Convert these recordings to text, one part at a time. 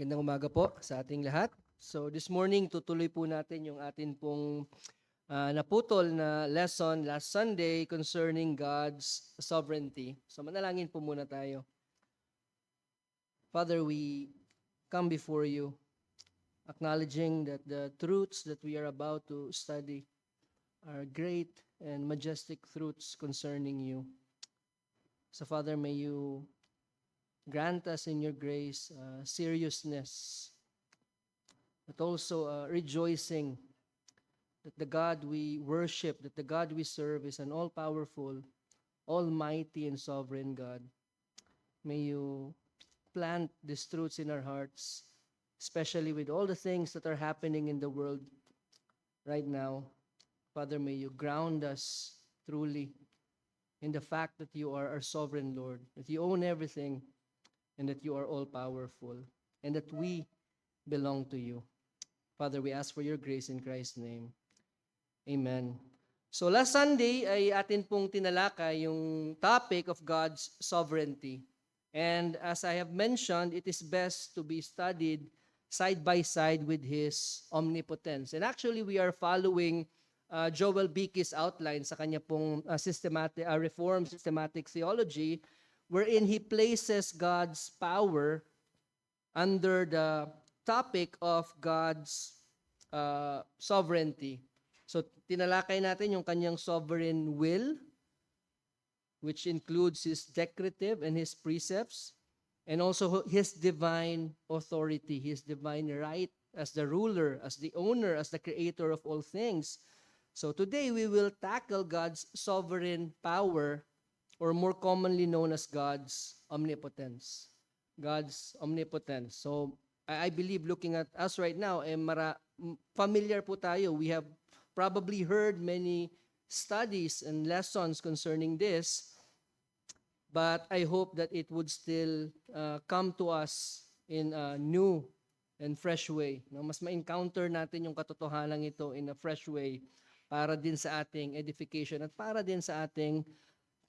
Magandang umaga po sa ating lahat. So this morning, tutuloy po natin yung atin pong naputol na lesson last Sunday concerning God's sovereignty. So manalangin po muna tayo. Father, we come before you, acknowledging that the truths that we are about to study are great and majestic truths concerning you. So Father, may you grant us in your grace seriousness, but also rejoicing that the God we worship, that the God we serve is an all-powerful, almighty, and sovereign God. May you plant these truths in our hearts, especially with all the things that are happening in the world right now. Father, may you ground us truly in the fact that you are our sovereign Lord, that you own everything, and that you are all-powerful, and that we belong to you. Father, we ask for your grace in Christ's name. Amen. So last Sunday ay atin pong tinalakay yung topic of God's sovereignty. And as I have mentioned, it is best to be studied side by side with His omnipotence. And actually, we are following Joel Beke's outline sa kanya pong Reformed Systematic Theology, wherein he places God's power under the topic of God's sovereignty. So, tinalakay natin yung kanyang sovereign will, which includes His decretive and His precepts, and also His divine authority, His divine right as the ruler, as the owner, as the creator of all things. So, today we will tackle God's sovereign power, or more commonly known as God's omnipotence. God's omnipotence. So, I believe looking at us right now, familiar po tayo. We have probably heard many studies and lessons concerning this, but I hope that it would still come to us in a new and fresh way. No? Mas ma-encounter natin yung katotohanan ito in a fresh way para din sa ating edification at para din sa ating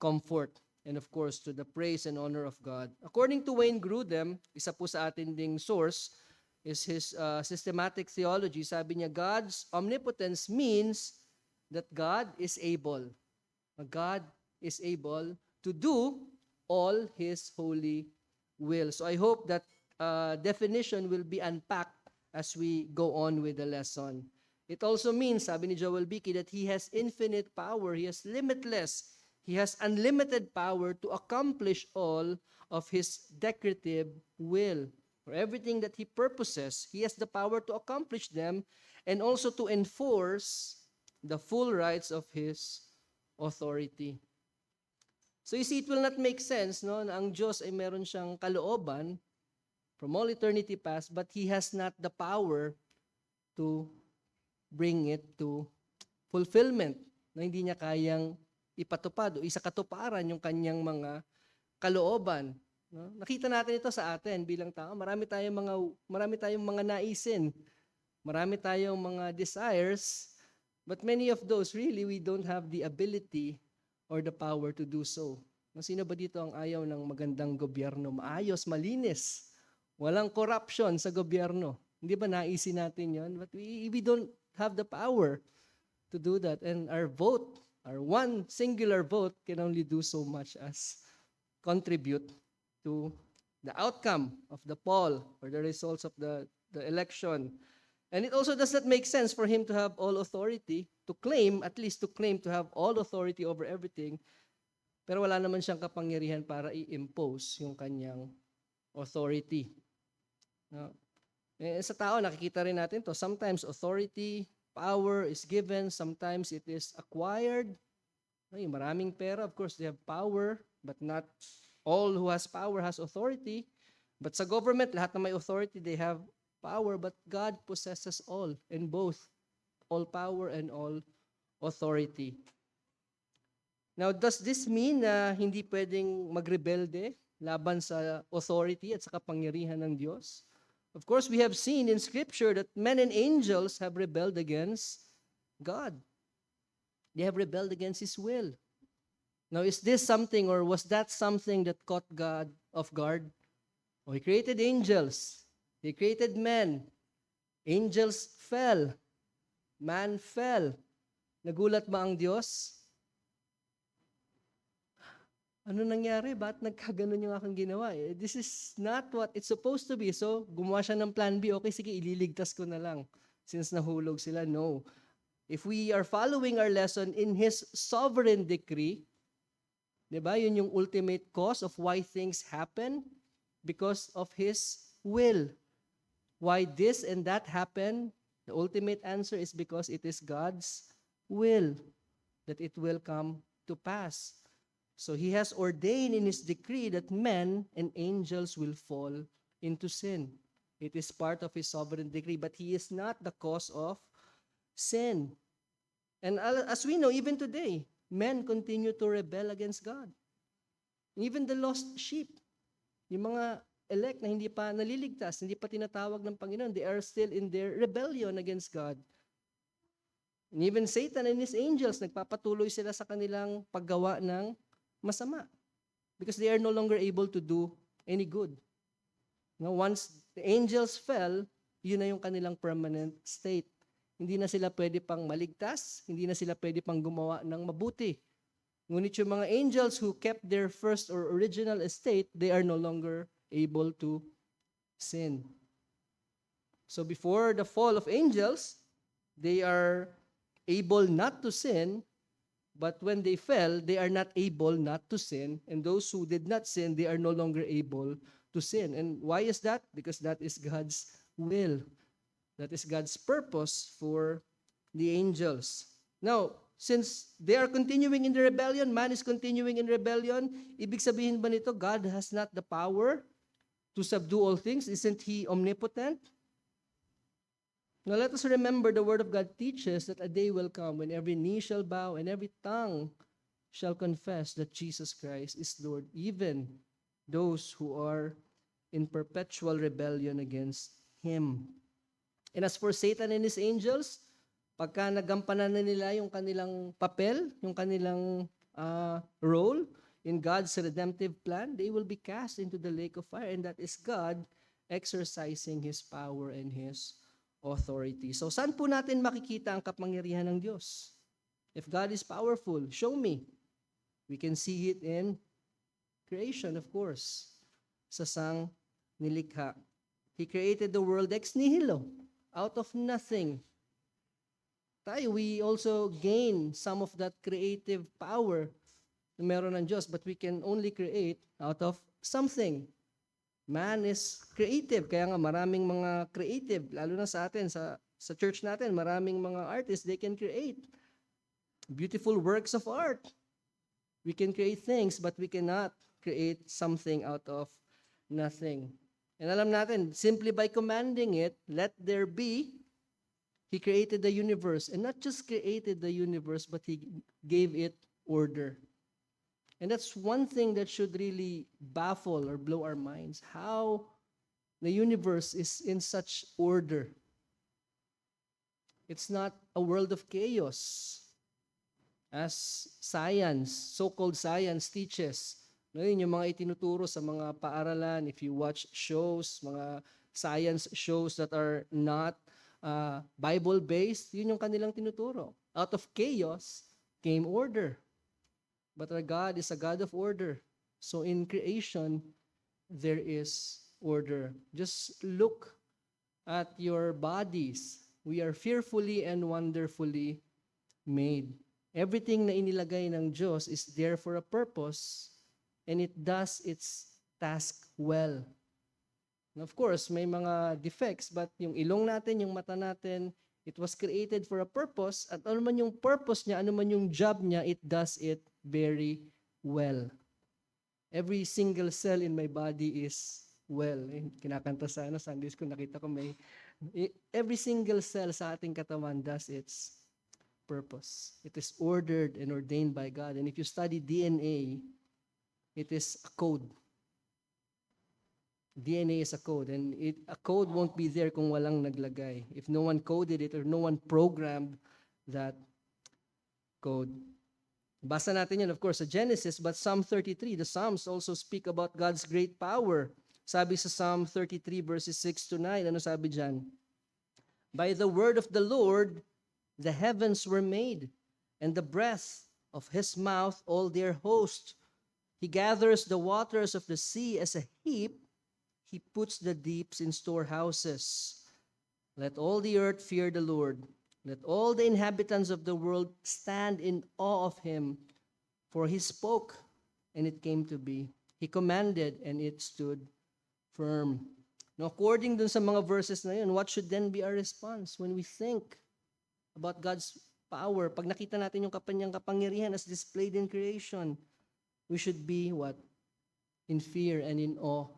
comfort, and of course, to the praise and honor of God. According to Wayne Grudem, isa po sa ating ding source, is his systematic theology. Sabi niya, God's omnipotence means that God is able. God is able to do all His holy will. So I hope that definition will be unpacked as we go on with the lesson. It also means, sabi ni Joel Beeke, that He has infinite power. He has limitless. He has unlimited power to accomplish all of His decretive will. For everything that He purposes, He has the power to accomplish them and also to enforce the full rights of His authority. So you see, it will not make sense, no, na ang Diyos ay meron siyang kalooban from all eternity past, but He has not the power to bring it to fulfillment, na hindi niya kayang ipatupad o isakatuparan yung kanyang mga kalooban. No? Nakita natin ito sa atin bilang tao. Marami tayong mga naisin. Marami tayong mga desires. But many of those, really, we don't have the ability or the power to do so. Sino ba dito ang ayaw ng magandang gobyerno? Maayos, malinis. Walang corruption sa gobyerno. Hindi ba naisin natin yon? But we don't have the power to do that. And our vote, our one singular vote, can only do so much as contribute to the outcome of the poll or the results of the election. And it also does not make sense for Him to have all authority, at least to claim to have all authority over everything, pero wala naman siyang kapangyarihan para i-impose yung kanyang authority. No? Sa tao, nakikita rin natin to. Sometimes authority, power is given, sometimes it is acquired. Yung maraming pera, of course, they have power, but not all who has power has authority. But sa government, lahat na may authority, they have power. But God possesses all, and both, all power and all authority. Now, does this mean na hindi pwedeng magrebelde laban sa authority at sa kapangyarihan ng Diyos? Of course, we have seen in Scripture that men and angels have rebelled against God. They have rebelled against His will. Now, is this something, or was that something that caught God off guard? Oh, He created angels. He created men. Angels fell. Man fell. Nagulat ba ang Diyos? Ano nangyari? Ba't nagkaganon yung aking ginawa? This is not what it's supposed to be. So, gumawa siya ng plan B. Okay, sige, ililigtas ko na lang. Since nahulog sila, no. If we are following our lesson in His sovereign decree, di ba, yun yung ultimate cause of why things happen, because of His will. Why this and that happen, the ultimate answer is because it is God's will that it will come to pass. So He has ordained in His decree that men and angels will fall into sin. It is part of His sovereign decree, but He is not the cause of sin. And as we know, even today, men continue to rebel against God. Even the lost sheep, yung mga elect na hindi pa naliligtas, hindi pa tinatawag ng Panginoon, they are still in their rebellion against God. And even Satan and his angels, nagpapatuloy sila sa kanilang paggawa ng masama because they are no longer able to do any good. Now, once the angels fell, yun na yung kanilang permanent state. Hindi na sila pwede pang maligtas, hindi na sila pwede pang gumawa ng mabuti. Ngunit yung mga angels who kept their first or original estate, they are no longer able to sin. So before the fall of angels, they are able not to sin, but when they fell, they are not able not to sin. And those who did not sin, they are no longer able to sin. And why is that? Because that is God's will. That is God's purpose for the angels. Now, since they are continuing in the rebellion, man is continuing in rebellion, ibig sabihin ba nito, God has not the power to subdue all things? Isn't He omnipotent? Now let us remember the Word of God teaches that a day will come when every knee shall bow and every tongue shall confess that Jesus Christ is Lord, even those who are in perpetual rebellion against Him. And as for Satan and his angels, pagka nagampanan na nila yung kanilang papel, yung kanilang role in God's redemptive plan, they will be cast into the lake of fire, and that is God exercising His power and His authority. So saan po natin makikita ang kapangyarihan ng Diyos? If God is powerful, show me. We can see it in creation, of course. Sa sang nilikha. He created the world ex nihilo, out of nothing. We also gain some of that creative power na meron ng Diyos, but we can only create out of something. Man is creative, kaya nga maraming mga creative, lalo na sa atin, sa church natin, maraming mga artists, they can create beautiful works of art. We can create things, but we cannot create something out of nothing. And alam natin, simply by commanding it, let there be, He created the universe. And not just created the universe, but He gave it order. And that's one thing that should really baffle or blow our minds, how the universe is in such order. It's not a world of chaos, as science, so-called science teaches. Yun yung mga itinuturo sa mga paaralan. If you watch shows, mga science shows that are not Bible-based, yun yung kanilang tinuturo. Out of chaos came order. But our God is a God of order. So in creation, there is order. Just look at your bodies. We are fearfully and wonderfully made. Everything na inilagay ng Diyos is there for a purpose, and it does its task well. And of course, may mga defects, but yung ilong natin, yung mata natin, it was created for a purpose, at ano man yung purpose niya, ano man yung job niya, it does it very well. Every single cell in my body is well. Kinakanta sa Sunday school, nakita ko every single cell sa ating katawan does its purpose. It is ordered and ordained by God. And if you study DNA, it is a code. DNA is a code, and a code won't be there kung walang naglagay. If no one coded it or no one programmed that code. Basa natin yan, of course, sa Genesis, but Psalm 33, the Psalms also speak about God's great power. Sabi sa Psalm 33 verses 6 to 9, ano sabi diyan? By the word of the Lord, the heavens were made, and the breath of his mouth all their host. He gathers the waters of the sea as a heap. He puts the deeps in storehouses. Let all the earth fear the Lord. Let all the inhabitants of the world stand in awe of him. For he spoke, and it came to be. He commanded, and it stood firm. Now, according dun sa mga verses na yun, what should then be our response when we think about God's power? Pag nakita natin yung kanyang kapangyarihan as displayed in creation, we should be what? In fear and in awe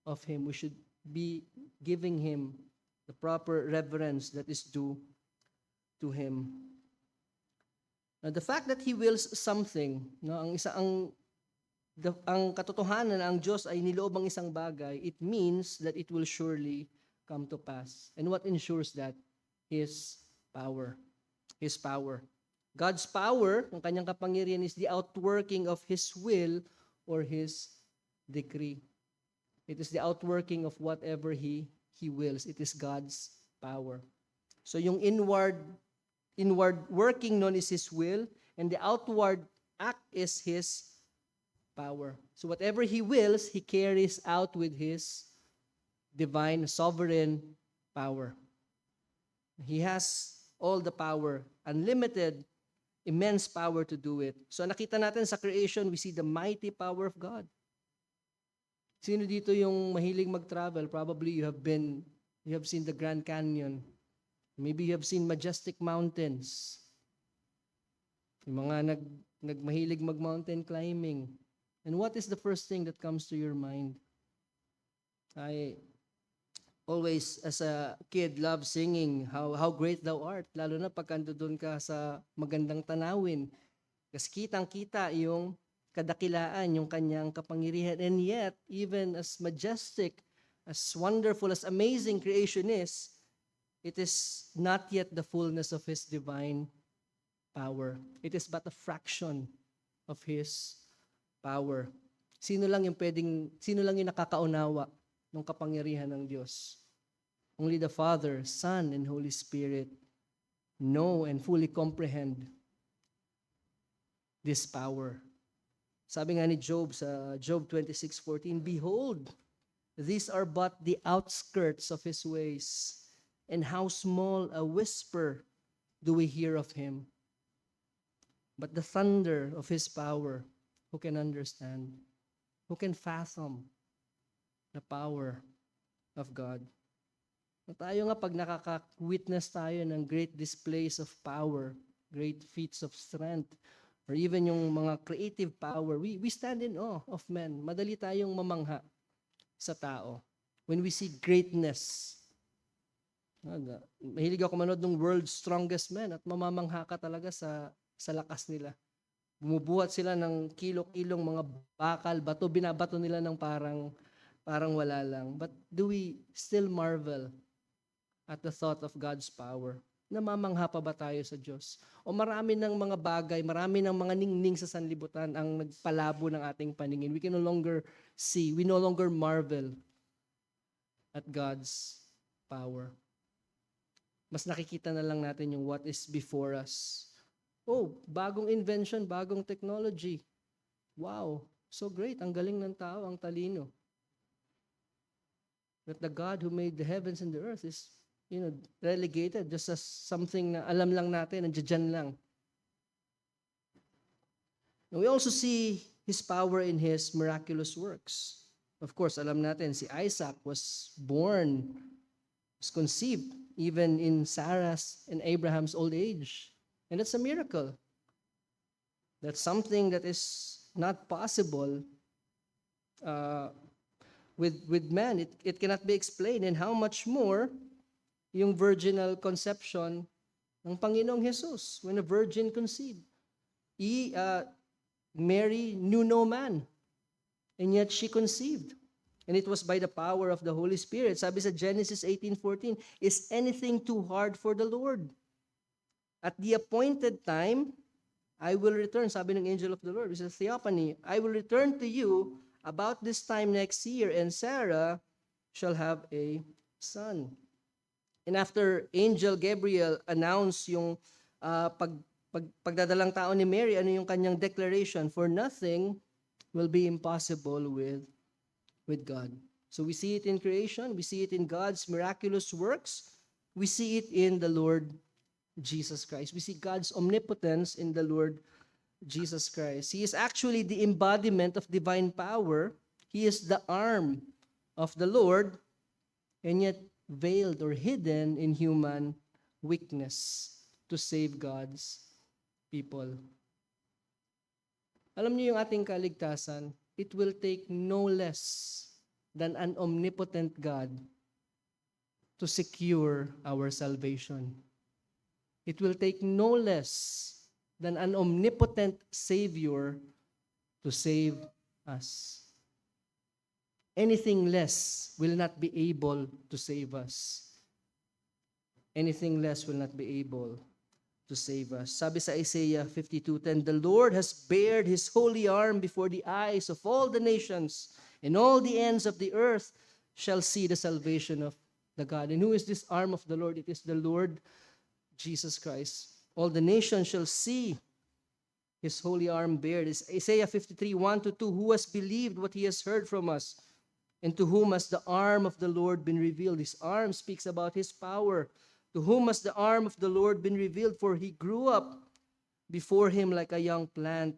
of him. We should be giving him the proper reverence that is due to him. Now, the fact that he wills something, no, ang katotohanan na ang Diyos ay niloob ang isang bagay, it means that it will surely come to pass. And what ensures that? His power. His power. God's power, ang kanyang kapangyarihan, is the outworking of His will or His decree. It is the outworking of whatever He wills. It is God's power. So yung inward working nun is His will, and the outward act is His power. So whatever He wills, He carries out with His divine, sovereign power. He has all the power, unlimited, immense power to do it. So nakita natin sa creation, we see the mighty power of God. Sino dito yung mahilig mag-travel? Probably you have seen the Grand Canyon. Maybe you have seen majestic mountains. Yung mga nagmahilig mag-mountain climbing. And what is the first thing that comes to your mind? I always, as a kid, love singing how great thou art. Lalo na pag doon ka sa magandang tanawin. Kasi kitang-kita yung kadakilaan, yung kanyang kapangyarihan. And yet, even as majestic, as wonderful, as amazing creation is, it is not yet the fullness of His divine power. It is but a fraction of His power. Sino lang yung nakakaunawa ng kapangyarihan ng Diyos? Only the Father, Son, and Holy Spirit know and fully comprehend this power. Sabi nga ni Job sa Job 26:14, behold, these are but the outskirts of His ways, and how small a whisper do we hear of Him. But the thunder of His power, who can understand? Who can fathom the power of God? Na tayo nga pag nakaka-witness tayo ng great displays of power, great feats of strength, or even yung mga creative power, we stand in awe of men. Madali tayong mamangha sa tao. When we see greatness, mahilig ako manood ng World's Strongest Men at mamamangha ka talaga sa lakas nila. Bumubuhat sila ng kilo-kilong mga bakal, bato, binabato nila ng parang wala lang. But do we still marvel at the thought of God's power? Namamangha pa ba tayo sa Diyos? O marami ng mga bagay, marami ng mga ningning sa sanlibutan ang nagpalabo ng ating paningin. We can no longer see, we no longer marvel at God's power. Mas nakikita na lang natin yung what is before us. Oh, bagong invention, bagong technology. Wow, so great. Ang galing ng tao, ang talino. But the God who made the heavens and the earth is, relegated just as something na alam lang natin, nandiyan lang. And we also see His power in His miraculous works. Of course, alam natin, si Isaac was born, was conceived, even in Sarah's and Abraham's old age. And that's a miracle. That's something that is not possible with man. It cannot be explained. And how much more yung virginal conception ng Panginoong Jesus when a virgin conceived. Mary knew no man, and yet she conceived. And it was by the power of the Holy Spirit. Sabi sa Genesis 18:14, is anything too hard for the Lord? At the appointed time, I will return. Sabi ng angel of the Lord, it's a theophany. I will return to you about this time next year, and Sarah shall have a son. And after Angel Gabriel announced yung pagdadalang tao ni Mary, ano yung kanyang declaration? For nothing will be impossible with God. So we see it in creation, we see it in God's miraculous works, we see it in the Lord Jesus Christ. We see God's omnipotence in the Lord Jesus Christ. He is actually the embodiment of divine power. He is the arm of the Lord, and yet veiled or hidden in human weakness to save God's people. Alam niyo yung ating kaligtasan, it will take no less than an omnipotent God to secure our salvation. It will take no less than an omnipotent Savior to save us. Anything less will not be able to save us. Anything less will not be able to save us. Sabi sa Isaiah 52:10, the Lord has bared His holy arm before the eyes of all the nations, and all the ends of the earth shall see the salvation of the God. And who is this arm of the Lord? It is the Lord Jesus Christ. All the nations shall see His holy arm bared. It's Isaiah 53:1-2, who has believed what he has heard from us, and to whom has the arm of the Lord been revealed? His arm speaks about His power. To whom has the arm of the Lord been revealed? For He grew up before Him like a young plant,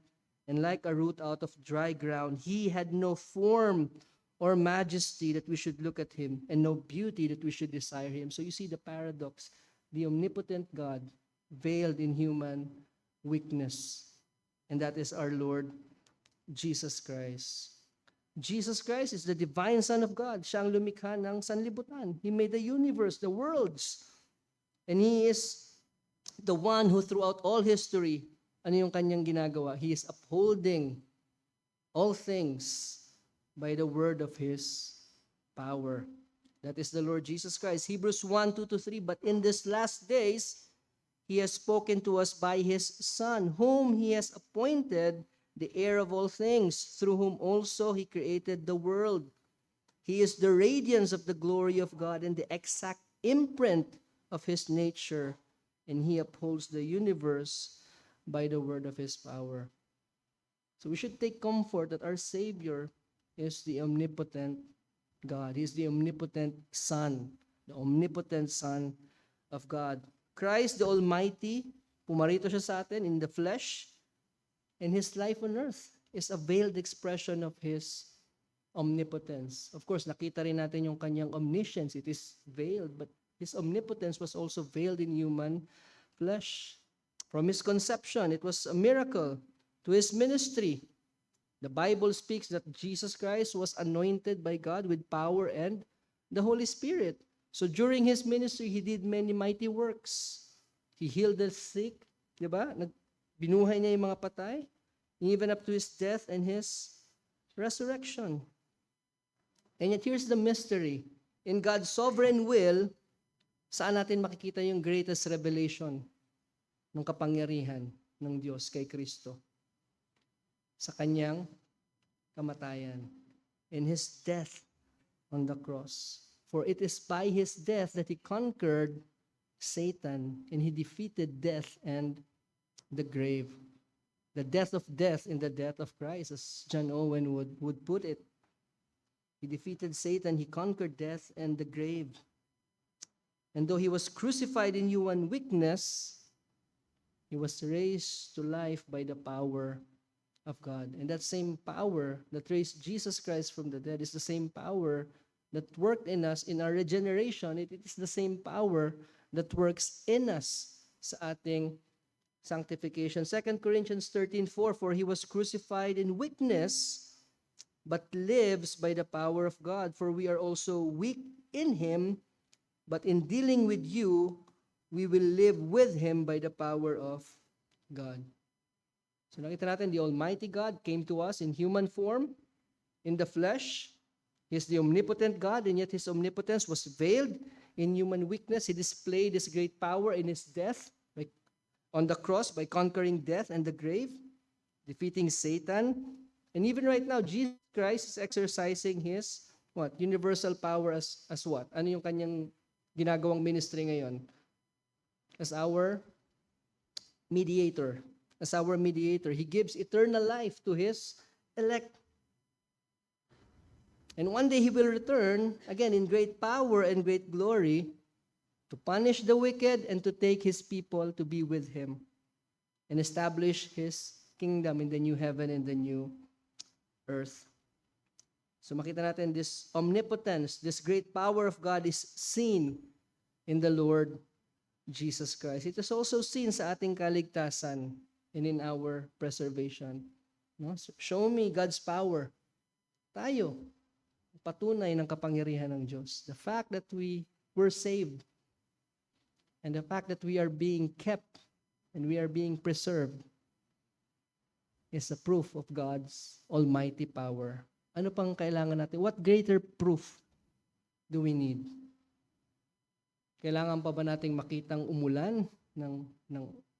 and like a root out of dry ground. He had no form or majesty that we should look at Him, and no beauty that we should desire Him. So you see the paradox. The omnipotent God veiled in human weakness. And that is our Lord Jesus Christ. Jesus Christ is the divine Son of God. Siya ang lumikha ng sanlibutan. He made the universe, the worlds. And He is the one who throughout all history, ano yung kanyang ginagawa? He is upholding all things by the word of His power. That is the Lord Jesus Christ. Hebrews 1:2-3, but in these last days, He has spoken to us by His Son, whom He has appointed the heir of all things, through whom also He created the world. He is the radiance of the glory of God and the exact imprint of His nature, and He upholds the universe by the word of His power. So we should take comfort that our Savior is the omnipotent God. He is the omnipotent Son, the omnipotent Son of God. Christ the Almighty, pumarito siya sa atin in the flesh, and His life on earth is a veiled expression of His omnipotence. Of course, nakita rin natin yung kanyang omniscience. It is veiled, but His omnipotence was also veiled in human flesh. From His conception, it was a miracle. To His ministry, the Bible speaks that Jesus Christ was anointed by God with power and the Holy Spirit. So during His ministry, He did many mighty works. He healed the sick, di ba? Binuhay niya yung mga patay, even up to His death and His resurrection. And yet here's the mystery. In God's sovereign will, saan natin makikita yung greatest revelation ng kapangyarihan ng Diyos kay Kristo? Sa Kanyang kamatayan, in His death on the cross. For it is by His death that He conquered Satan, and He defeated death and the grave. The death of death in the death of Christ, as John Owen would put it. He defeated Satan, He conquered death and the grave. And though He was crucified in human weakness, He was raised to life by the power of God. And that same power that raised Jesus Christ from the dead is the same power that worked in us in our regeneration. It is the same power that works in us sa ating sanctification. 2 Corinthians 13:4, for He was crucified in weakness, but lives by the power of God. For we are also weak in Him, but in dealing with you, we will live with Him by the power of God. So nakita natin, the Almighty God came to us in human form, in the flesh. He is the omnipotent God, and yet His omnipotence was veiled in human weakness. He displayed His great power in His death on the cross by conquering death and the grave, defeating Satan. And even right now, Jesus Christ is exercising His what? Universal power as what? Ano yung kanyang ginagawang ministry ngayon? As our mediator. As our mediator, He gives eternal life to His elect. And one day He will return, again, in great power and great glory, to punish the wicked and to take His people to be with Him and establish His kingdom in the new heaven and the new earth. So makita natin this omnipotence, this great power of God is seen in the Lord Jesus Christ. It is also seen sa ating kaligtasan and in our preservation. No? So, show me God's power. Tayo, patunay ng kapangyarihan ng Diyos. The fact that we were saved and the fact that we are being kept and we are being preserved is a proof of God's almighty power. Ano pang kailangan natin? What greater proof do we need? Kailangan pa ba nating makitang umulan ng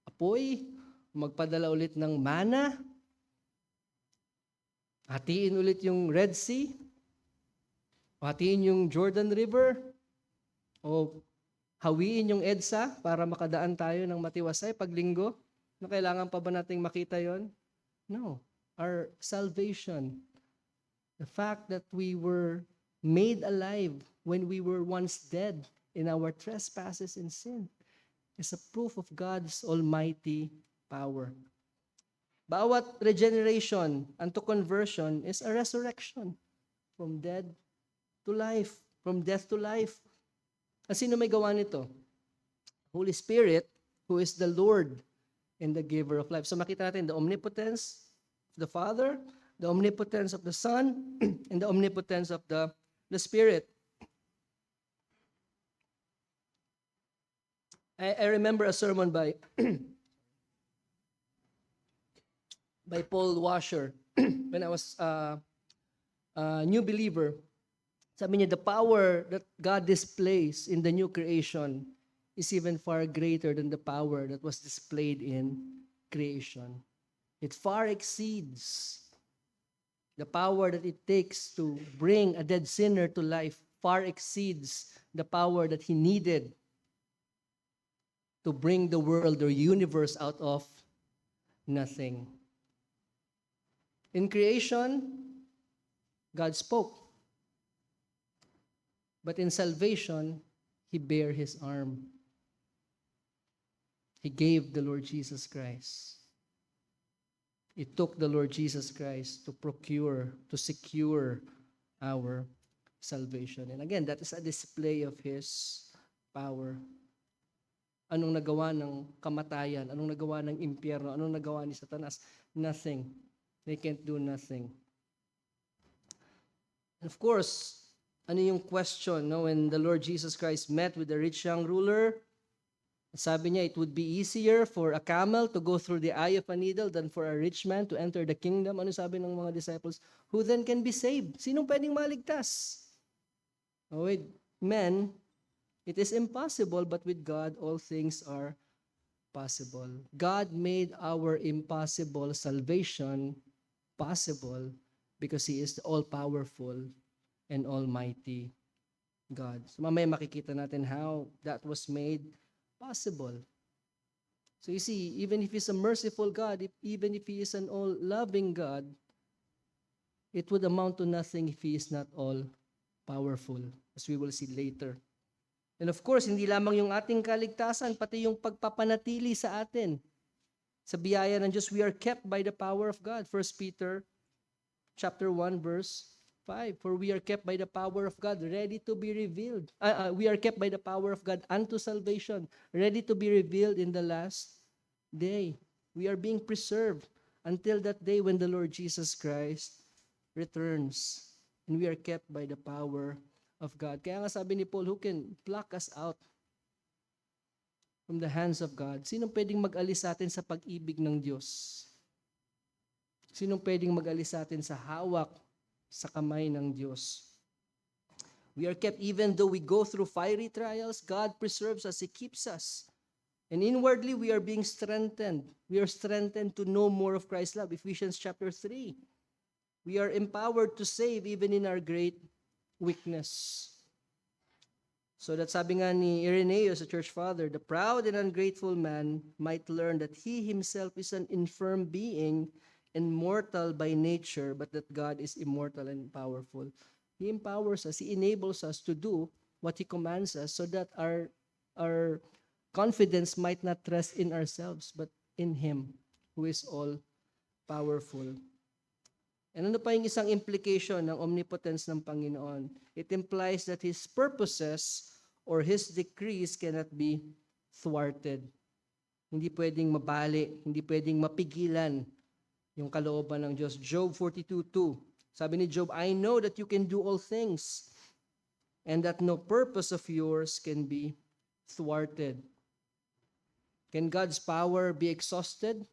apoy? Magpadala ulit ng mana? Hatiin ulit yung Red Sea? Hatiin yung Jordan River? O hawiin yung EDSA para makadaan tayo ng matiwasay pag linggo? Na kailangan pa ba nating makita yon? No. Our salvation, the fact that we were made alive when we were once dead in our trespasses and sin, is a proof of God's almighty power. Bawat regeneration unto conversion is a resurrection from dead to life, from death to life. At sino may gawa nito? Holy Spirit, who is the Lord and the giver of life. So makita natin the omnipotence of the Father, the omnipotence of the Son, and the omnipotence of the Spirit. I remember a sermon by by Paul Washer when I was a new believer. Sabi niya, the power that God displays in the new creation is even far greater than the power that was displayed in creation. It far exceeds the power that it takes to bring a dead sinner to life, far exceeds the power that He needed to bring the world or universe out of nothing. In creation, God spoke. But in salvation, He bare His arm. He gave the Lord Jesus Christ. It took the Lord Jesus Christ to procure, to secure our salvation. And again, that is a display of His power. Anong nagawa ng kamatayan? Anong nagawa ng impyerno? Anong nagawa ni Satanas? Nothing. They can't do nothing. And of course, ano yung question, no? When the Lord Jesus Christ met with the rich young ruler, sabi niya, it would be easier for a camel to go through the eye of a needle than for a rich man to enter the kingdom. Ano sabi ng mga disciples? Who then can be saved? Sinong pwedeng maligtas? Oh, with men, it is impossible, but with God, all things are possible. God made our impossible salvation possible because He is the all-powerful and almighty God. So mamaya makikita natin how that was made possible. So you see, even if He's a merciful God, even if He is an all-loving God, it would amount to nothing if He is not all-powerful, as we will see later. And of course, hindi lamang yung ating kaligtasan, pati yung pagpapanatili sa atin. Sa biyaya ng Diyos, we are kept by the power of God. 1 Peter chapter 1, verse 5, for we are kept by the power of God, ready to be revealed. We are kept by the power of God unto salvation, ready to be revealed in the last day. We are being preserved until that day when the Lord Jesus Christ returns. And we are kept by the power of God. Kaya nga sabi ni Paul, who can pluck us out from the hands of God? Sinong pwedeng mag-alis sa atin sa pag-ibig ng Diyos? Sinong pwedeng mag-alis sa atin sa hawak sa kamay ng Diyos? We are kept even though we go through fiery trials, God preserves us, He keeps us. And inwardly, we are being strengthened. We are strengthened to know more of Christ's love. Ephesians chapter 3. We are empowered to save even in our great weakness. So that sabi nga ni Irenaeus, a church father, the proud and ungrateful man might learn that he himself is an infirm being and mortal by nature, but that God is immortal and powerful. He empowers us, He enables us to do what He commands us so that our confidence might not rest in ourselves, but in Him who is all powerful. And ano pa yung isang implication ng omnipotence ng Panginoon? It implies that His purposes or His decrees cannot be thwarted. Hindi pwedeng mabali, hindi pwedeng mapigilan yung kalooban ng Diyos. Job 42:2. Sabi ni Job, I know that you can do all things and that no purpose of yours can be thwarted. Can God's power be exhausted?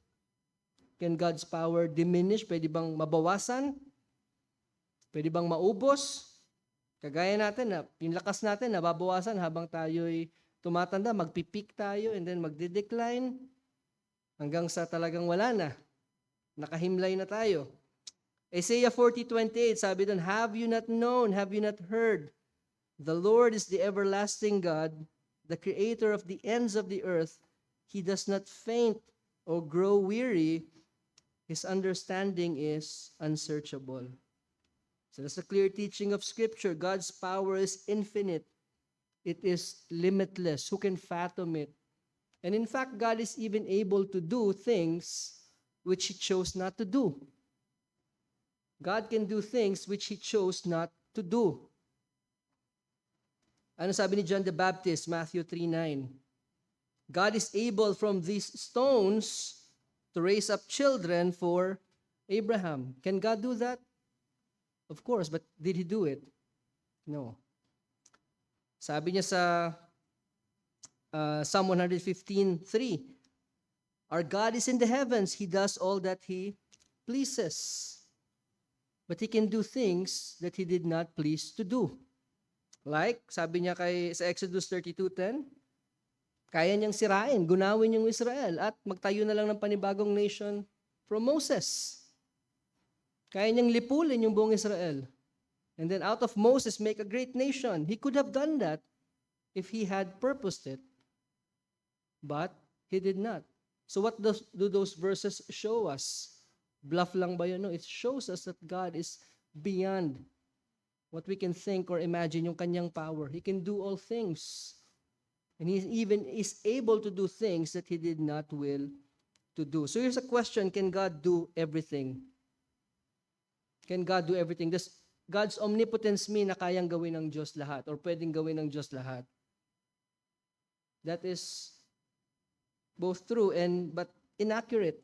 Can God's power diminish? Pwede bang mabawasan? Pwede bang maubos? Kagaya natin na yung lakas natin nababawasan habang tayo'y tumatanda, magpipik tayo and then magde-decline hanggang sa talagang wala na. Nakahimlay na tayo. Isaiah 40:28, sabi doon, have you not known, have you not heard? The Lord is the everlasting God, the creator of the ends of the earth. He does not faint or grow weary. His understanding is unsearchable. So that's a clear teaching of Scripture. God's power is infinite. It is limitless. Who can fathom it? And in fact, God is even able to do things which He chose not to do. God can do things which He chose not to do. Ano sabi ni John the Baptist, Matthew 3:9? God is able from these stones to raise up children for Abraham. Can God do that? Of course, but did He do it? No. Sabi niya sa Psalm 115:3, our God is in the heavens. He does all that He pleases. But He can do things that He did not please to do. Like, sabi niya sa Exodus 32:10, kaya niyang sirain, gunawin yung Israel at magtayo na lang ng panibagong nation from Moses. Kaya niyang lipulin yung buong Israel. And then out of Moses, make a great nation. He could have done that if He had purposed it. But He did not. So what do those verses show us? Bluff lang ba yun? No, it shows us that God is beyond what we can think or imagine, yung kanyang power. He can do all things. And He even is able to do things that He did not will to do. So here's a question, can God do everything? Can God do everything? Does God's omnipotence mean na kayang gawin ng Diyos lahat or pwedeng gawin ng Diyos lahat? That is both true but inaccurate.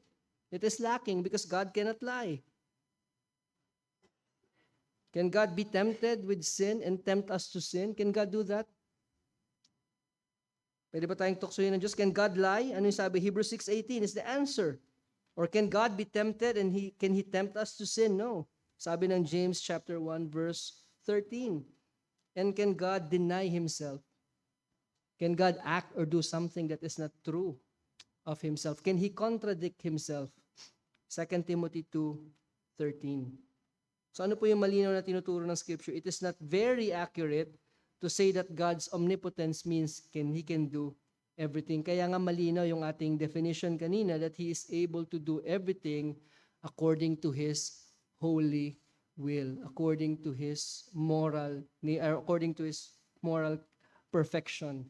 It is lacking because God cannot lie. Can God be tempted with sin and tempt us to sin? Can God do that? Pwede ba tayong tuksohin ng Diyos? Can God lie? Ano yung sabi? Hebrews 6:18 is the answer. Or can God be tempted and can He tempt us to sin? No. Sabi ng James chapter 1 verse 13. And can God deny Himself? Can God act or do something that is not true of Himself? Can He contradict Himself? 2 Timothy 2:13. So ano po yung malinaw na tinuturo ng Scripture? It is not very accurate to say that God's omnipotence means He can do everything. Kaya nga malinaw yung ating definition kanina that He is able to do everything according to His holy will, according to His moral perfection.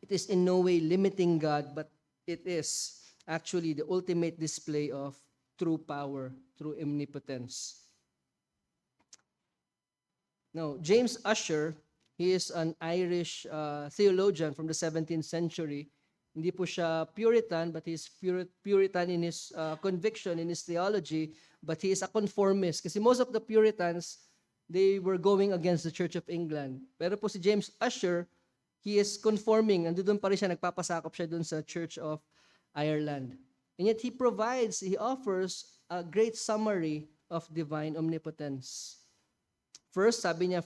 It is in no way limiting God, but it is actually the ultimate display of true power, true omnipotence. Now, James Ussher, he is an Irish theologian from the 17th century. Hindi po siya Puritan, but he is Puritan in his conviction, in his theology, but he is a conformist. Kasi most of the Puritans, they were going against the Church of England. Pero po si James Ussher, he is conforming. Nandun pa rin siya, nagpapasakop siya dun sa Church of Ireland. And yet he offers a great summary of divine omnipotence. First, sabi niya,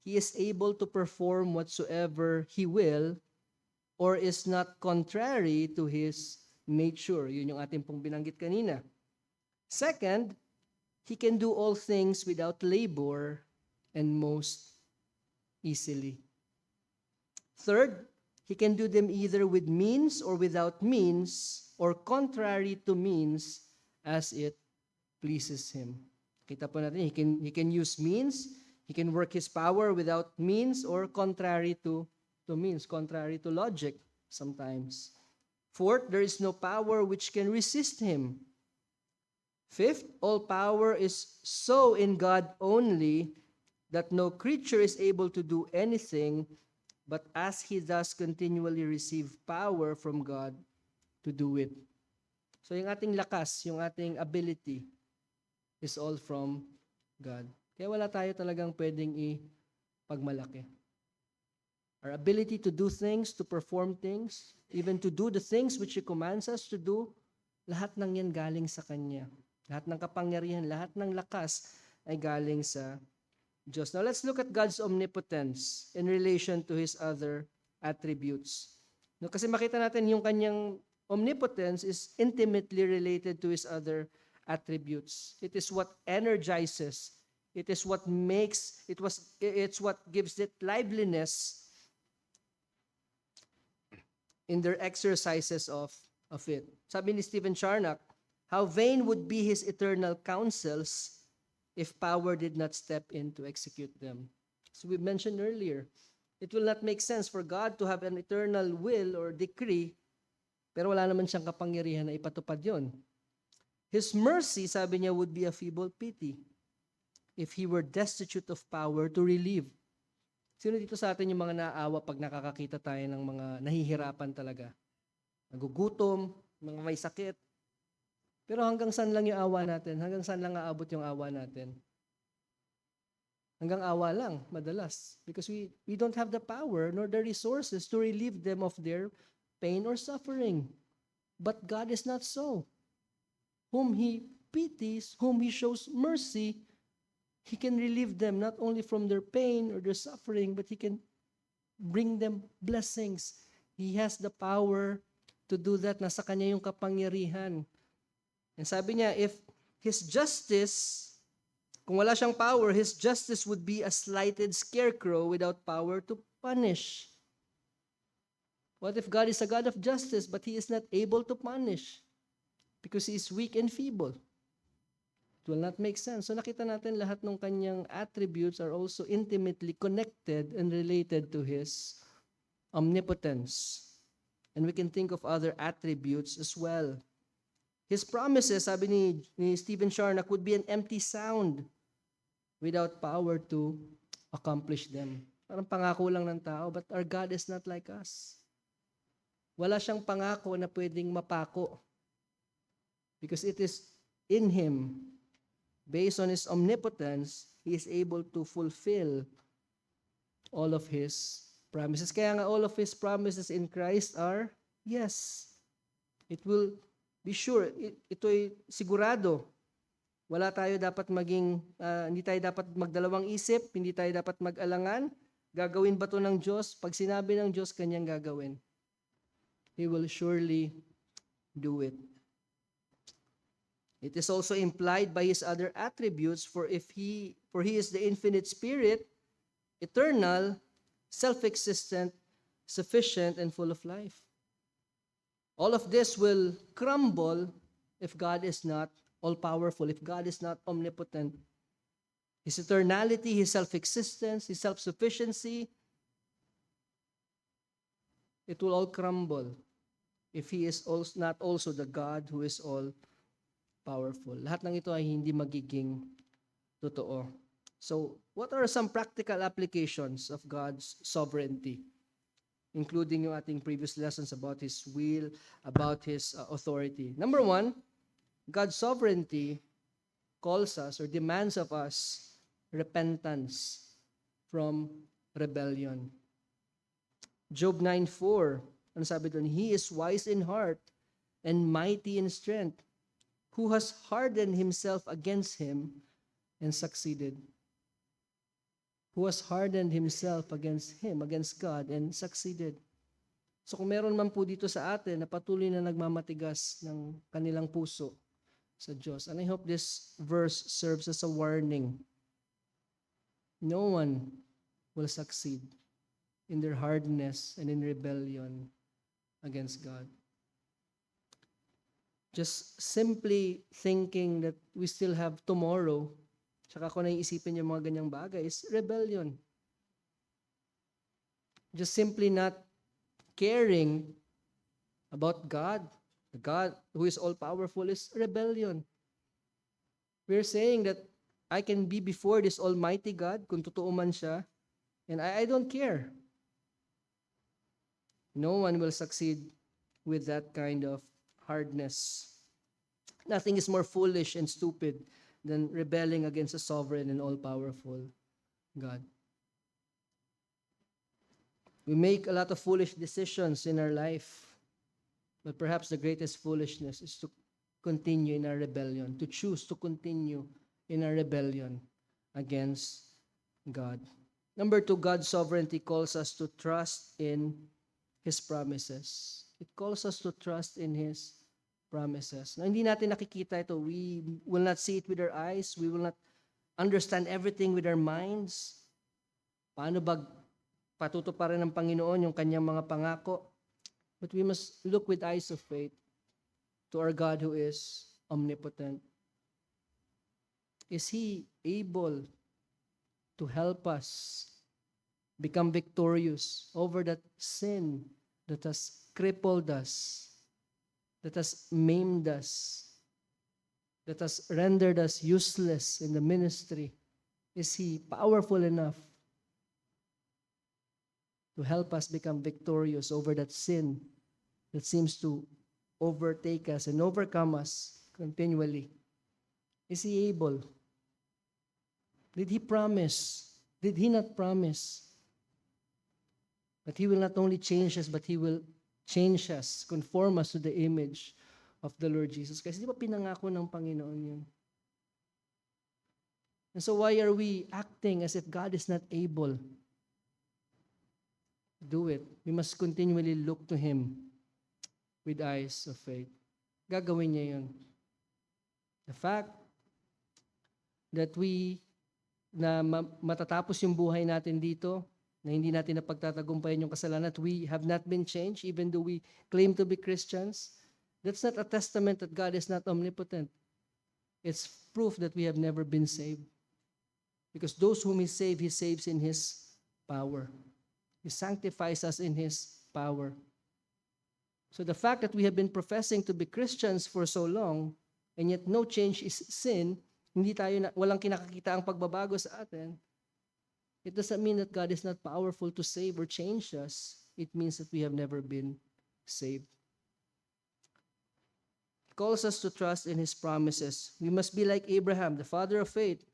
He is able to perform whatsoever He will or is not contrary to His nature. Yun yung ating pong binanggit kanina. Second, He can do all things without labor and most easily. Third, He can do them either with means or without means, or contrary to means, as it pleases Him. Kita po natin, He can use means, He can work His power without means, or contrary to means, contrary to logic sometimes. Fourth, there is no power which can resist Him. Fifth, all power is so in God only that no creature is able to do anything but as he does continually receive power from God to do it. So yung ating lakas, yung ating ability is all from God. Kaya wala tayo talagang pwedeng ipagmalaki. Our ability to do things, to perform things, even to do the things which He commands us to do, lahat ng yan galing sa Kanya. Lahat ng kapangyarihan, lahat ng lakas ay galing sa Diyos. Now let's look at God's omnipotence in relation to His other attributes. No, kasi makita natin yung Kanyang omnipotence is intimately related to His other attributes. It is what energizes. It is what makes, it's what gives it liveliness in their exercises of it. Sabi ni Stephen Charnock, how vain would be His eternal counsels if power did not step in to execute them. So we mentioned earlier, it will not make sense for God to have an eternal will or decree, pero wala naman siyang kapangyarihan na ipatupad yon. His mercy, sabi niya, would be a feeble pity if He were destitute of power to relieve. Sino dito sa atin yung mga naawa pag nakakakita tayo ng mga nahihirapan talaga? Nagugutom, mga may sakit. Pero hanggang saan lang yung awa natin? Hanggang saan lang aabot yung awa natin? Hanggang awa lang, madalas. Because we don't have the power nor the resources to relieve them of their pain or suffering. But God is not so. Whom He pities, whom He shows mercy, He can relieve them not only from their pain or their suffering, but He can bring them blessings. He has the power to do that. Nasa Kanya yung kapangyarihan. And sabi niya, if His justice, kung wala siyang power, His justice would be a slighted scarecrow without power to punish. What if God is a God of justice, but He is not able to punish because He is weak and feeble? It will not make sense. So nakita natin lahat ng Kanyang attributes are also intimately connected and related to His omnipotence. And we can think of other attributes as well. His promises, sabi ni Stephen Charnock, would be an empty sound without power to accomplish them. Parang pangako lang ng tao, but our God is not like us. Wala siyang pangako na pwedeng mapako. Because it is in Him, based on His omnipotence, He is able to fulfill all of His promises. Kaya nga all of His promises in Christ are yes. It will be sure, ito'y sigurado. Wala tayo dapat hindi tayo dapat magdalawang isip, hindi tayo dapat mag-alangan. Gagawin ba ito ng Diyos? Pag sinabi ng Diyos, Kanyang gagawin. He will surely do it. It is also implied by His other attributes, for He is the infinite Spirit, eternal, self-existent, sufficient, and full of life. All of this will crumble if God is not all-powerful, if God is not omnipotent. His eternality, His self-existence, His self-sufficiency, it will all crumble if He is not also the God who is all-powerful. Lahat ng ito ay hindi magiging totoo. So, what are some practical applications of God's sovereignty? Including yung ating previous lessons about His will, about His authority. Number one, God's sovereignty calls us or demands of us repentance from rebellion. Job 9:4, ano sabi doon? He is wise in heart and mighty in strength, who has hardened himself against Him and succeeded. Who has hardened himself against Him, against God, and succeeded. So kung meron man po dito sa atin na patuloy na nagmamatigas ng kanilang puso sa Diyos. And I hope this verse serves as a warning. No one will succeed in their hardness and in rebellion against God. Just simply thinking that we still have tomorrow, tsaka ko naiisipin yung mga ganyang bagay, is rebellion. Just simply not caring about God, the God who is all-powerful, is rebellion. We're saying that I can be before this Almighty God, kung totoo man siya, and I don't care. No one will succeed with that kind of hardness. Nothing is more foolish and stupid than rebelling against a sovereign and all-powerful God. We make a lot of foolish decisions in our life, but perhaps the greatest foolishness is to continue in our rebellion, to choose to continue in our rebellion against God. Number 2, God's sovereignty calls us to trust in His promises. It calls us to trust in His promises. Na hindi natin nakikita ito. We will not see it with our eyes. We will not understand everything with our minds. Paano ba patutuparan ng Panginoon yung kanyang mga pangako? But we must look with eyes of faith to our God who is omnipotent. Is He able to help us become victorious over that sin that has crippled us, that has maimed us, that has rendered us useless in the ministry? Is He powerful enough to help us become victorious over that sin that seems to overtake us and overcome us continually? Is He able? Did He promise? Did He not promise that He will not only change us, but He will change us, conform us to the image of the Lord Jesus? Kasi di ba pinangako ng Panginoon yun? And so why are we acting as if God is not able to do it? We must continually look to Him with eyes of faith. Gagawin niya yun. The fact that na matatapos yung buhay natin dito, na hindi natin napagtatagumpayan yung kasalanan, that we have not been changed, even though we claim to be Christians, that's not a testament that God is not omnipotent. It's proof that we have never been saved. Because those whom He saves in His power. He sanctifies us in His power. So the fact that we have been professing to be Christians for so long, and yet no change is sin, walang kinakakita ang pagbabago sa atin, it doesn't mean that God is not powerful to save or change us. It means that we have never been saved. It calls us to trust in His promises. We must be like Abraham, the father of faith.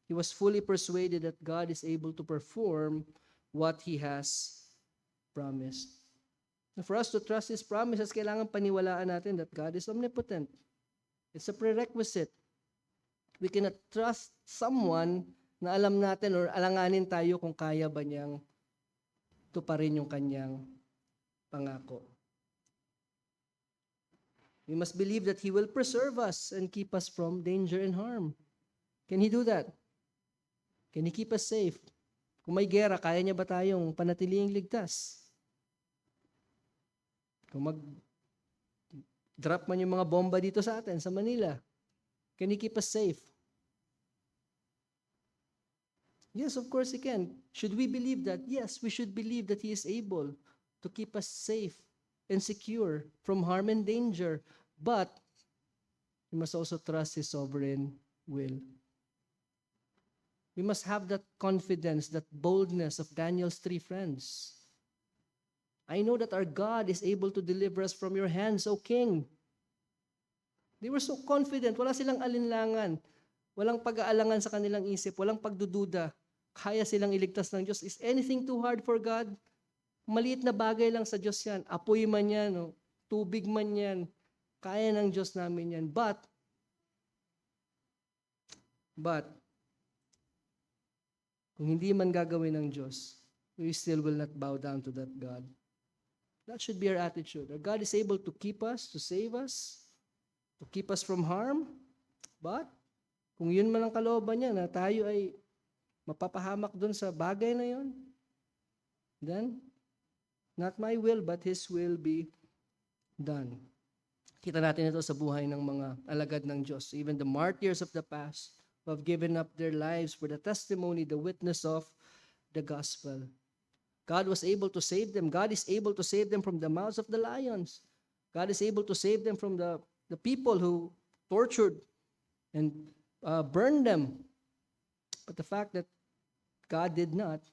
He was fully persuaded that God is able to perform what He has promised. And for us to trust His promises, kailangan paniwalaan natin that God is omnipotent. It's a prerequisite. We cannot trust someone na alam natin or alanganin tayo kung kaya ba niyang tuparin yung kanyang pangako. We must believe that He will preserve us and keep us from danger and harm. Can He do that? Can He keep us safe? Kung may gera, kaya niya ba tayong panatiling ligtas? Kung mag-drop man yung mga bomba dito sa atin, sa Manila, can He keep us safe? Yes, of course He can. Should we believe that? Yes, we should believe that He is able to keep us safe and secure from harm and danger. But we must also trust His sovereign will. We must have that confidence, that boldness of Daniel's 3 friends. I know that our God is able to deliver us from your hands, O King. They were so confident. Wala silang alinlangan. Walang pag-aalangan sa kanilang isip. Walang pagdududa. Kaya silang iligtas ng Diyos. Is anything too hard for God? Maliit na bagay lang sa Diyos yan. Apoy man yan, o tubig man yan. Kaya ng Diyos namin yan. But, kung hindi man gagawin ng Diyos, we still will not bow down to that God. That should be our attitude. Our God is able to keep us, to save us, to keep us from harm, But, kung yun man ang kalooban niya na tayo ay mapapahamak dun sa bagay na yun, then, not my will, but His will be done. Kita natin ito sa buhay ng mga alagad ng Diyos. Even the martyrs of the past who have given up their lives for the testimony, the witness of the gospel. God was able to save them. God is able to save them from the mouths of the lions. God is able to save them from the people who tortured and burned them. But the fact that God did not,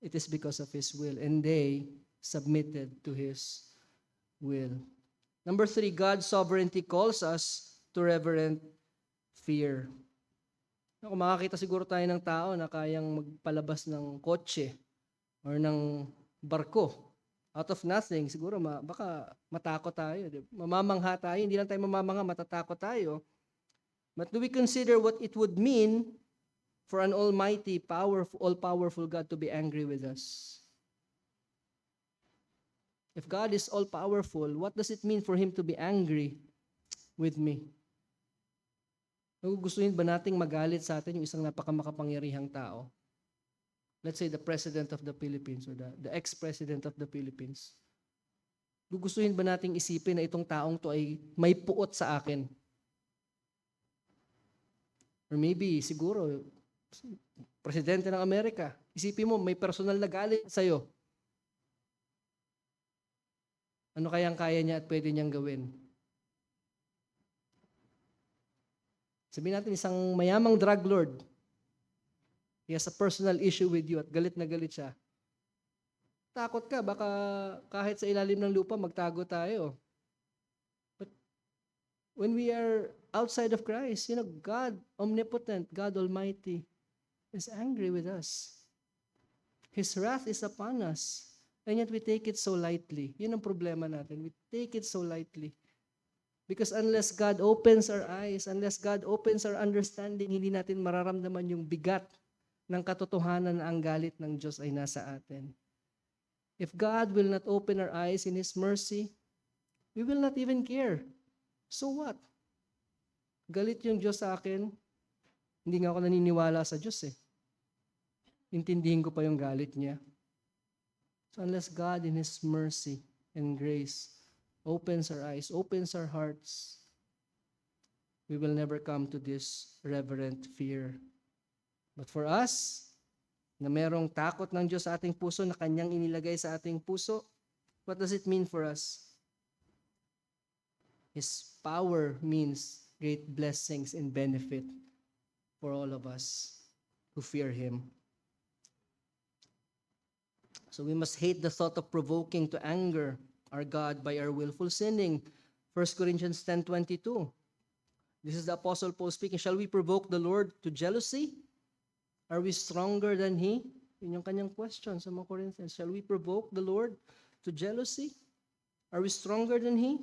it is because of His will. And they submitted to His will. Number 3, God's sovereignty calls us to reverent fear. Kung makakita siguro tayo ng tao na kayang magpalabas ng kotse or ng barko out of nothing, siguro baka matakot tayo. Mamamangha tayo. Hindi lang tayo mamamangha, matatakot tayo. But do we consider what it would mean for an almighty, all-powerful God to be angry with us? If God is all-powerful, what does it mean for Him to be angry with me? Gustuhin ba nating magalit sa atin yung isang napakamakapangyarihang tao? Let's say the President of the Philippines or the ex-President of the Philippines. Gustuhin ba nating isipin na itong taong to ay may puot sa akin? Or maybe, siguro, Presidente ng Amerika, isipin mo, may personal na galit sa'yo. Ano kayang kaya niya at pwede niyang gawin? Sabihin natin, isang mayamang drug lord, he has a personal issue with you at galit na galit siya. Takot ka, baka kahit sa ilalim ng lupa, magtago tayo. But when we are outside of Christ, God, omnipotent, God Almighty, is angry with us. His wrath is upon us. And yet we take it so lightly. Yun ang problema natin. We take it so lightly. Because unless God opens our eyes, unless God opens our understanding, hindi natin mararamdaman yung bigat ng katotohanan na ang galit ng Diyos ay nasa atin. If God will not open our eyes in His mercy, we will not even care. So what? Galit yung Diyos sa akin, hindi nga ako naniniwala sa Diyos eh. Intindihin ko pa yung galit niya. So unless God in His mercy and grace opens our eyes, opens our hearts, we will never come to this reverent fear. But for us, na merong takot ng Diyos sa ating puso, na Kanyang inilagay sa ating puso, what does it mean for us? His power means great blessings and benefit for all of us who fear Him. So we must hate the thought of provoking to anger our God by our willful sinning. 1 Corinthians 10:22. This is the Apostle Paul speaking. Shall we provoke the Lord to jealousy? Are we stronger than He? Yun yung kanyang question sa mga Corinthians. Shall we provoke the Lord to jealousy? Are we stronger than He?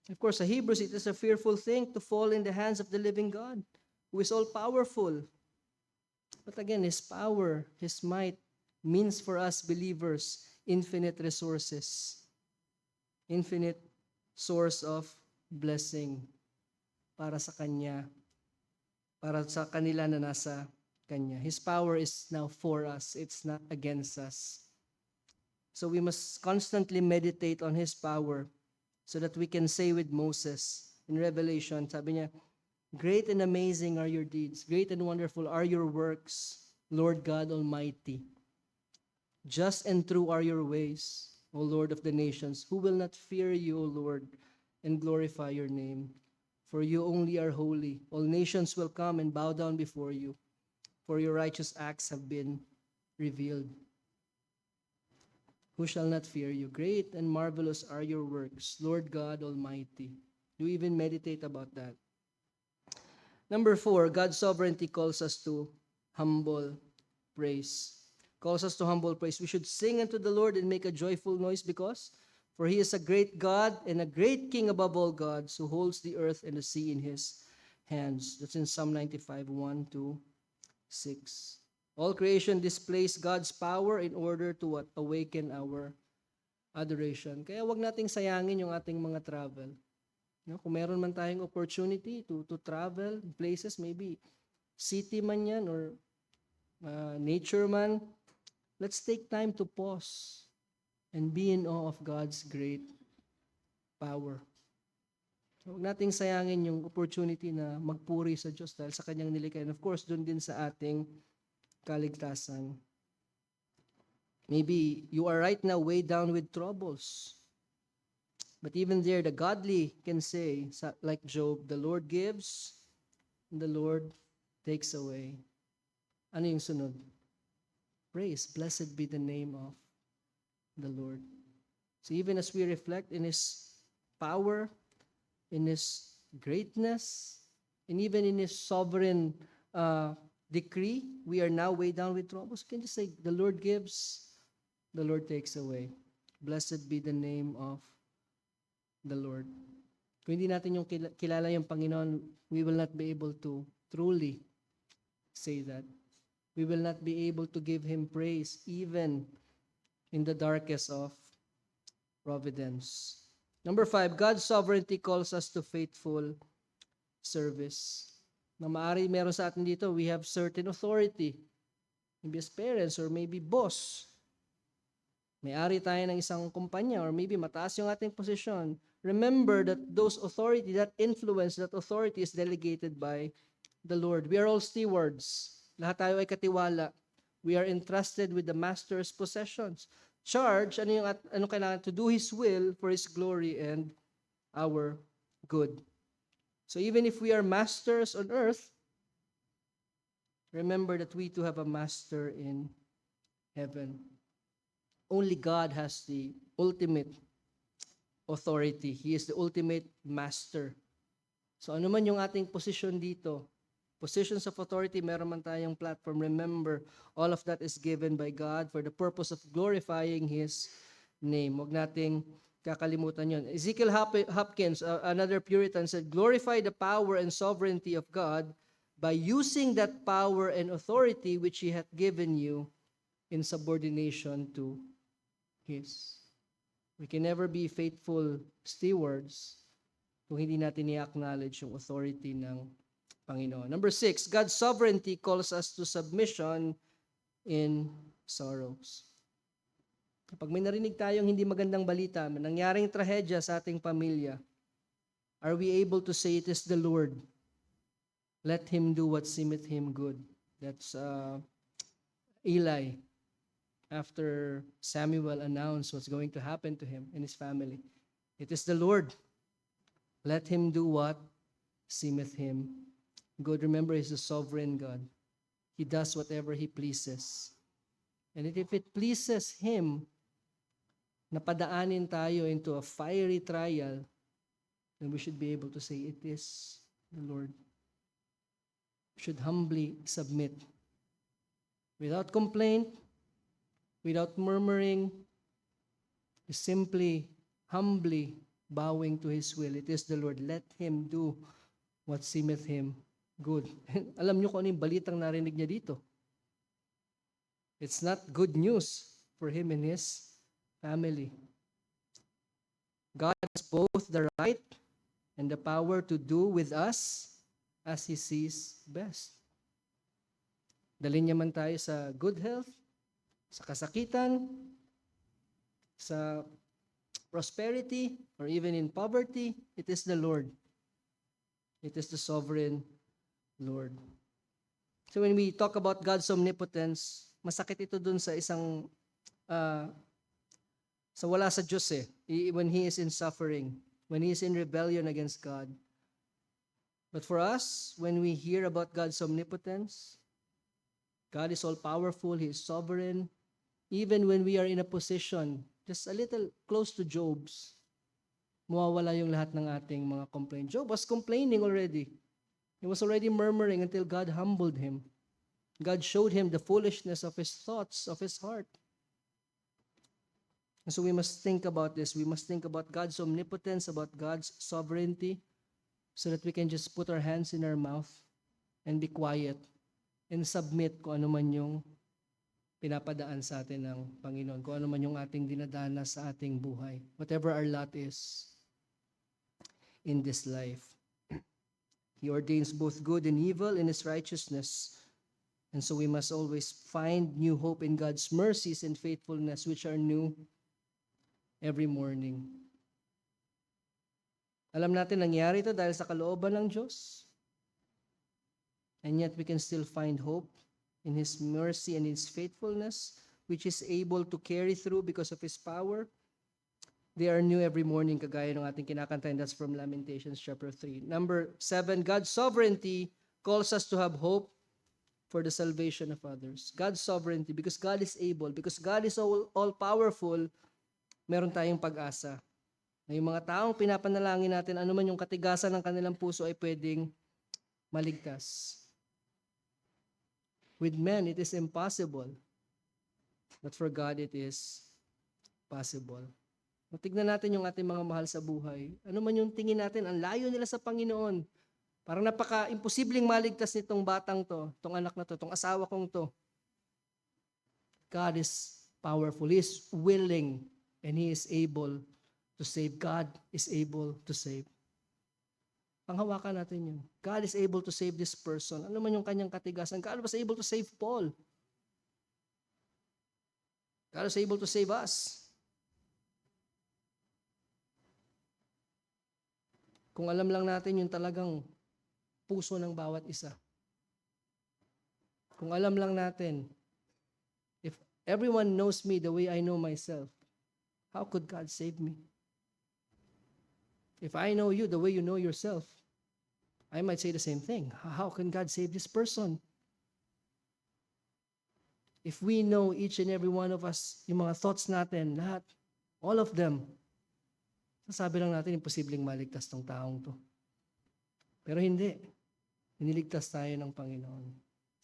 Of course, sa Hebrews, it is a fearful thing to fall in the hands of the living God, who is all-powerful. But again, His power, His might, means for us believers infinite resources, infinite source of blessing para sa Kanya, para sa kanila na nasa Kanya. His power is now for us. It's not against us. So we must constantly meditate on His power so that we can say with Moses in Revelation, sabi niya, great and amazing are your deeds. Great and wonderful are your works, Lord God Almighty. Just and true are your ways, O Lord of the nations. Who will not fear you, O Lord, and glorify your name? For you only are holy. All nations will come and bow down before you, for your righteous acts have been revealed. Who shall not fear you? Great and marvelous are your works, Lord God Almighty. Do you even meditate about that? Number 4, God's sovereignty calls us to humble praise. Calls us to humble praise. We should sing unto the Lord and make a joyful noise for He is a great God and a great King above all gods, who holds the earth and the sea in His hands. That's in Psalm 95, 1 to 6. All creation displays God's power in order to what? Awaken our adoration. Kaya wag nating sayangin yung ating mga travel. No, kung meron man tayong opportunity to travel places, maybe city man yan or nature man, let's take time to pause and be in awe of God's great power. So, huwag nating sayangin yung opportunity na magpuri sa Diyos dahil sa kanyang nilikha. And of course, doon din sa ating kaligtasan. Maybe you are right now weighed down with troubles. But even there, the godly can say, like Job, the Lord gives, and the Lord takes away. Ano yung sunod? Praise, blessed be the name of the Lord. So even as we reflect in His power, in His greatness, and even in His sovereign decree, we are now weighed down with troubles. You can just say, the Lord gives, the Lord takes away. Blessed be the name of the Lord. Kung hindi natin yung kilala yung Panginoon, we will not be able to truly say that. We will not be able to give Him praise even in the darkest of providence. Number 5, God's sovereignty calls us to faithful service. Na maaari meron sa atin dito, we have certain authority. Maybe as parents or maybe boss. May-ari tayo ng isang kumpanya or maybe mataas yung ating posisyon. Remember that those authority, that influence, that authority is delegated by the Lord. We are all stewards. Lahat tayo ay katiwala. We are entrusted with the Master's possessions. Charge, ano kailangan? To do His will for His glory and our good. So even if we are masters on earth, remember that we too have a master in heaven. Only God has the ultimate authority. He is the ultimate master. So ano man yung ating position dito, positions of authority, meron man tayong platform, remember, all of that is given by God for the purpose of glorifying His name. Huwag nating kakalimutan yun. Ezekiel Hopkins, another Puritan, said, glorify the power and sovereignty of God by using that power and authority which He hath given you in subordination to His. We can never be faithful stewards kung hindi natin i-acknowledge yung authority ng Panginoon. Number 6, God's sovereignty calls us to submission in sorrows. Kapag may narinig tayong hindi magandang balita, nangyaring trahedya sa ating pamilya, are we able to say, it is the Lord? Let Him do what seemeth Him good. That's Eli, after Samuel announced what's going to happen to him and his family. It is the Lord. Let Him do what seemeth Him good. Remember, He's a sovereign God. He does whatever He pleases. And if it pleases Him na padaanin tayo into a fiery trial, then we should be able to say, it is the Lord. We should humbly submit. Without complaint, without murmuring, simply, humbly bowing to His will. It is the Lord. Let Him do what seemeth Him good. Alam niyo kung ano yung balitang narinig niya dito. It's not good news for him and his family. God has both the right and the power to do with us as He sees best. Dalhin niya man tayo sa good health, sa kasakitan, sa prosperity, or even in poverty, it is the Lord. It is the sovereign Lord. So when we talk about God's omnipotence, masakit ito dun sa isang, sa wala sa Diyos when he is in suffering, when he is in rebellion against God. But for us, when we hear about God's omnipotence, God is all-powerful, He is sovereign. Even when we are in a position, just a little close to Job's, mawawala yung lahat ng ating mga complaint. Job was complaining already. He was already murmuring until God humbled him. God showed him the foolishness of his thoughts, of his heart. And so we must think about this. We must think about God's omnipotence, about God's sovereignty, so that we can just put our hands in our mouth and be quiet and submit kung ano man yung pinapadaan sa atin ng Panginoon, kung ano man yung ating dinadana sa ating buhay, whatever our lot is. in this life. He ordains both good and evil in His righteousness. And so we must always find new hope in God's mercies and faithfulness, which are new every morning. Alam natin nangyari ito dahil sa kalooban ng Diyos. And yet we can still find hope in His mercy and His faithfulness, which is able to carry through because of His power. They are new every morning, kagaya ng ating kinakanta, and that's from Lamentations chapter 3. Number 7, God's sovereignty calls us to have hope for the salvation of others. God's sovereignty, because God is able, because God is all-powerful, meron tayong pag-asa. Na yung mga taong pinapanalangin natin, ano man yung katigasan ng kanilang puso ay pwedeng maligtas. With men, it is impossible. But for God, it is possible. Tignan natin yung ating mga mahal sa buhay. Ano man yung tingin natin, ang layo nila sa Panginoon. Parang napaka-imposibleng maligtas nitong batang to, itong anak na to, itong asawa kong to. God is powerful. He is willing and He is able to save. God is able to save. Panghawakan natin yun. God is able to save this person. Ano man yung kanyang katigasan. God was able to save Paul. God is able to save us. Kung alam lang natin yung talagang puso ng bawat isa. Kung alam lang natin, if everyone knows me the way I know myself, how could God save me? If I know you the way you know yourself, I might say the same thing. How can God save this person? If we know each and every one of us, yung mga thoughts natin, lahat, all of them, sasabi lang natin, imposibleng maligtas tong taong to. Pero hindi. Iniligtas tayo ng Panginoon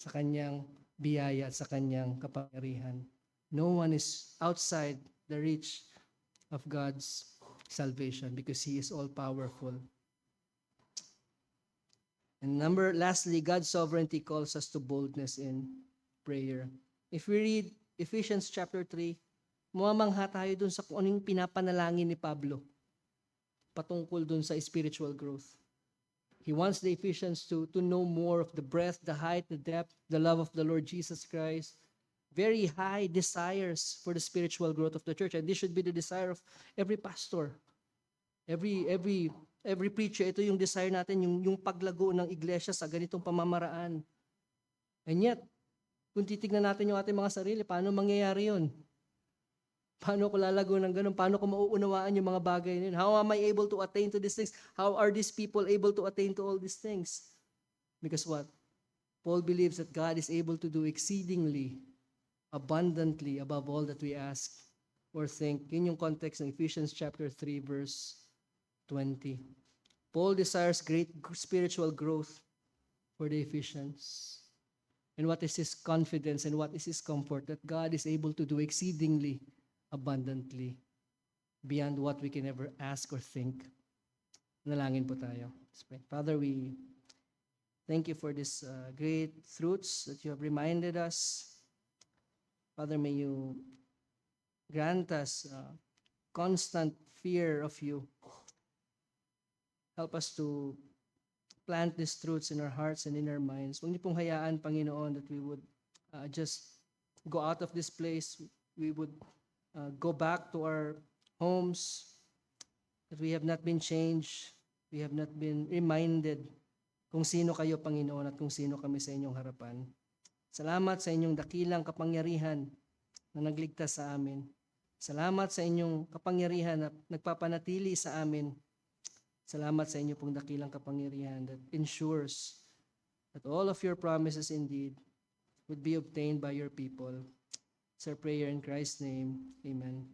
sa Kanyang biyaya at sa Kanyang kapangyarihan. No one is outside the reach of God's salvation because He is all-powerful. And lastly, God's sovereignty calls us to boldness in prayer. If we read Ephesians chapter 3, mamamangha tayo dun sa kung anong pinapanalangin ni Pablo patungkol dun sa spiritual growth. He wants the Ephesians to know more of the breadth, the height, the depth, the love of the Lord Jesus Christ. Very high desires for the spiritual growth of the church. And this should be the desire of every pastor. Every preacher, ito yung desire natin, yung paglago ng iglesia sa ganitong pamamaraan. And yet, kung titignan natin yung ating mga sarili, paano mangyayari yun? Paano ko lalago ng ganun? Paano ko mauunawaan yung mga bagay na yun? How am I able to attain to these things? How are these people able to attain to all these things? Because what? Paul believes that God is able to do exceedingly, abundantly, above all that we ask or think. Yun yung context ng Ephesians chapter 3, verse 20. Paul desires great spiritual growth for the Ephesians. And what is his confidence and what is his comfort? That God is able to do exceedingly, abundantly, beyond what we can ever ask or think. Nalangin po tayo. Father, we thank you for these great truths that you have reminded us. Father, may you grant us constant fear of you. Help us to plant these truths in our hearts and in our minds. Huwag niyo pong hayaan, Panginoon, that we would just go out of this place. We would go back to our homes, that we have not been changed. We have not been reminded kung sino kayo, Panginoon, at kung sino kami sa inyong harapan. Salamat sa inyong dakilang kapangyarihan na nagligtas sa amin. Salamat sa inyong kapangyarihan na nagpapanatili sa amin. Salamat sa inyo pong dakilang kapangyarihan that ensures that all of your promises indeed would be obtained by your people. It's our prayer in Christ's name. Amen.